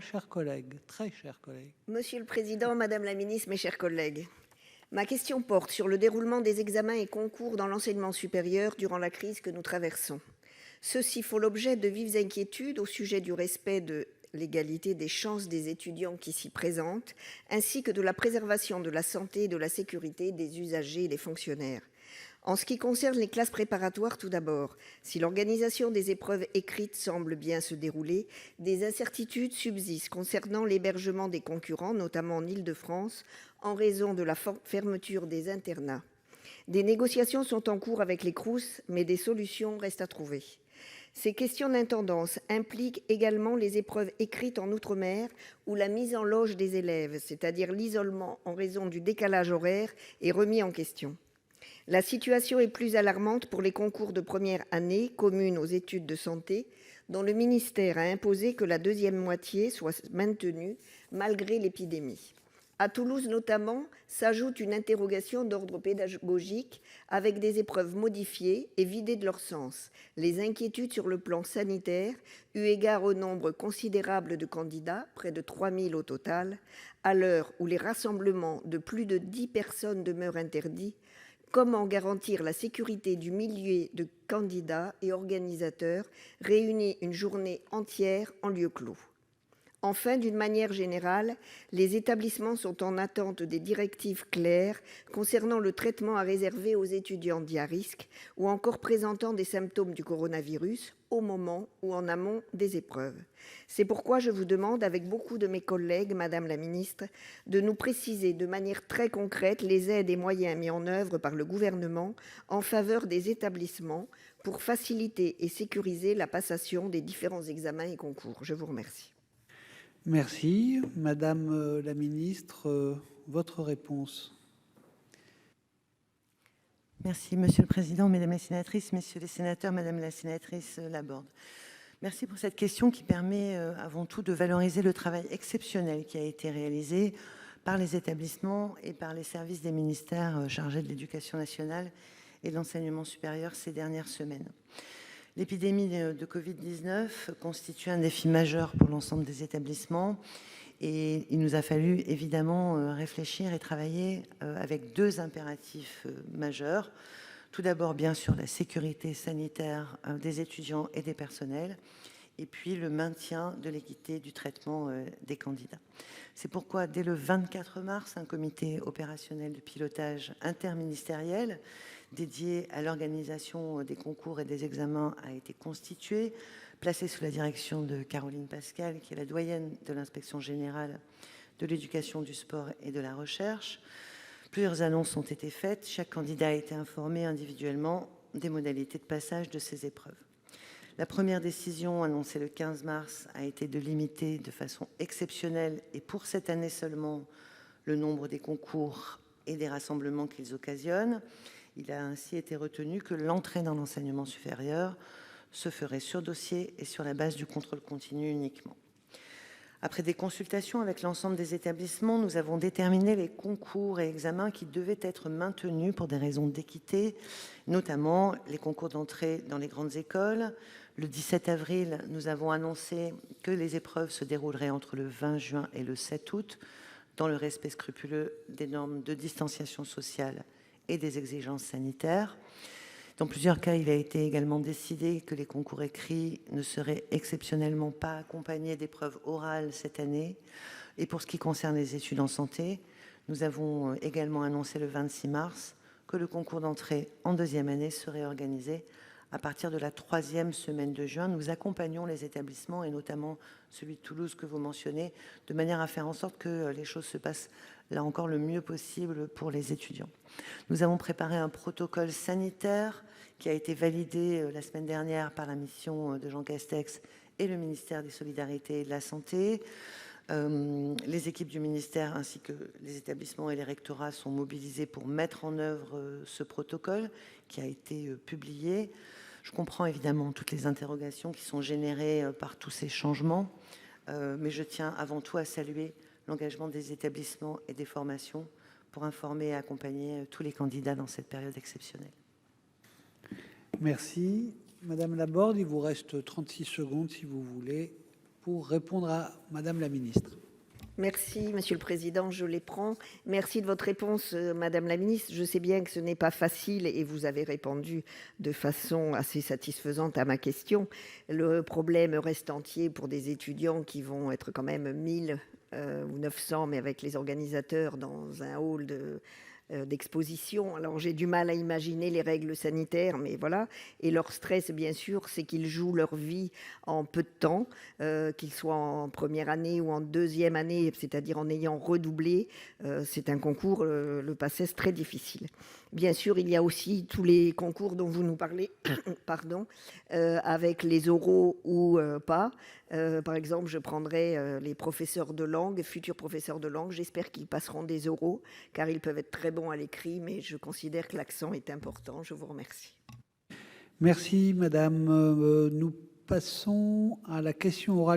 Chers collègues, très chers collègues. Monsieur le Président, Madame la Ministre, mes chers collègues, ma question porte sur le déroulement des examens et concours dans l'enseignement supérieur durant la crise que nous traversons. Ceux-ci font l'objet de vives inquiétudes au sujet du respect de l'égalité des chances des étudiants qui s'y présentent, ainsi que de la préservation de la santé et de la sécurité des usagers et des fonctionnaires. En ce qui concerne les classes préparatoires, tout d'abord, si l'organisation des épreuves écrites semble bien se dérouler, des incertitudes subsistent concernant l'hébergement des concurrents, notamment en Île-de-France, en raison de la fermeture des internats. Des négociations sont en cours avec les Crous, mais des solutions restent à trouver. Ces questions d'intendance impliquent également les épreuves écrites en outre-mer où la mise en loge des élèves, c'est-à-dire l'isolement en raison du décalage horaire, est remis en question. La situation est plus alarmante pour les concours de première année communes aux études de santé, dont le ministère a imposé que la deuxième moitié soit maintenue malgré l'épidémie. À Toulouse notamment, s'ajoute une interrogation d'ordre pédagogique avec des épreuves modifiées et vidées de leur sens. Les inquiétudes sur le plan sanitaire, eu égard au nombre considérable de candidats, près de 3 000 au total, à l'heure où les rassemblements de plus de 10 personnes demeurent interdits. Comment garantir la sécurité du millier de candidats et organisateurs réunis une journée entière en lieu clos? Enfin, d'une manière générale, les établissements sont en attente des directives claires concernant le traitement à réserver aux étudiants dits à risque ou encore présentant des symptômes du coronavirus au moment ou en amont des épreuves. C'est pourquoi je vous demande, avec beaucoup de mes collègues, Madame la Ministre, de nous préciser de manière très concrète les aides et moyens mis en œuvre par le gouvernement en faveur des établissements pour faciliter et sécuriser la passation des différents examens et concours. Je vous remercie. Merci. Madame la ministre, votre réponse. Merci, Monsieur le Président, Mesdames les sénatrices, Messieurs les sénateurs, Madame la sénatrice Laborde. Merci pour cette question qui permet avant tout de valoriser le travail exceptionnel qui a été réalisé par les établissements et par les services des ministères chargés de l'éducation nationale et de l'enseignement supérieur ces dernières semaines. L'épidémie de Covid-19 constitue un défi majeur pour l'ensemble des établissements et il nous a fallu évidemment réfléchir et travailler avec deux impératifs majeurs. Tout d'abord, bien sûr, la sécurité sanitaire des étudiants et des personnels, et puis le maintien de l'équité du traitement des candidats. C'est pourquoi, dès le 24 mars, un comité opérationnel de pilotage interministériel dédié à l'organisation des concours et des examens a été constitué, placé sous la direction de Caroline Pascal, qui est la doyenne de l'inspection générale de l'éducation, du sport et de la recherche. Plusieurs annonces ont été faites. Chaque candidat a été informé individuellement des modalités de passage de ces épreuves. La première décision, annoncée le 15 mars, a été de limiter de façon exceptionnelle, et pour cette année seulement, le nombre des concours et des rassemblements qu'ils occasionnent. Il a ainsi été retenu que l'entrée dans l'enseignement supérieur se ferait sur dossier et sur la base du contrôle continu uniquement. Après des consultations avec l'ensemble des établissements, nous avons déterminé les concours et examens qui devaient être maintenus pour des raisons d'équité, notamment les concours d'entrée dans les grandes écoles. Le 17 avril, nous avons annoncé que les épreuves se dérouleraient entre le 20 juin et le 7 août, dans le respect scrupuleux des normes de distanciation sociale et des exigences sanitaires. Dans plusieurs cas, il a été également décidé que les concours écrits ne seraient exceptionnellement pas accompagnés d'épreuves orales cette année. Et pour ce qui concerne les études en santé, nous avons également annoncé le 26 mars que le concours d'entrée en deuxième année serait organisé à partir de la 3e semaine de juin. Nous accompagnons les établissements, et notamment celui de Toulouse que vous mentionnez, de manière à faire en sorte que les choses se passent là encore le mieux possible pour les étudiants. Nous avons préparé un protocole sanitaire qui a été validé la semaine dernière par la mission de Jean Castex et le ministère des Solidarités et de la Santé. Les équipes du ministère ainsi que les établissements et les rectorats sont mobilisés pour mettre en œuvre ce protocole qui a été publié. Je comprends évidemment toutes les interrogations qui sont générées par tous ces changements, mais je tiens avant tout à saluer l'engagement des établissements et des formations pour informer et accompagner tous les candidats dans cette période exceptionnelle. Merci. Madame Laborde, il vous reste 36 secondes si vous voulez pour répondre à Madame la ministre. Merci, Monsieur le Président, je les prends. Merci de votre réponse, Madame la Ministre. Je sais bien que ce n'est pas facile et vous avez répondu de façon assez satisfaisante à ma question. Le problème reste entier pour des étudiants qui vont être quand même 1000 ou 900, mais avec les organisateurs dans un hall d'exposition. Alors j'ai du mal à imaginer les règles sanitaires, mais voilà. Et leur stress, bien sûr, c'est qu'ils jouent leur vie en peu de temps, qu'ils soient en première année ou en deuxième année, c'est-à-dire en ayant redoublé. C'est un concours, le PACES, très difficile. Bien sûr, il y a aussi tous les concours dont vous nous parlez, pardon, avec les oraux ou pas. Par exemple, je prendrai les professeurs de langue, futurs professeurs de langue. J'espère qu'ils passeront des oraux, car ils peuvent être très bons à l'écrit, mais je considère que l'accent est important. Je vous remercie. Merci, Madame. Nous passons à la question orale.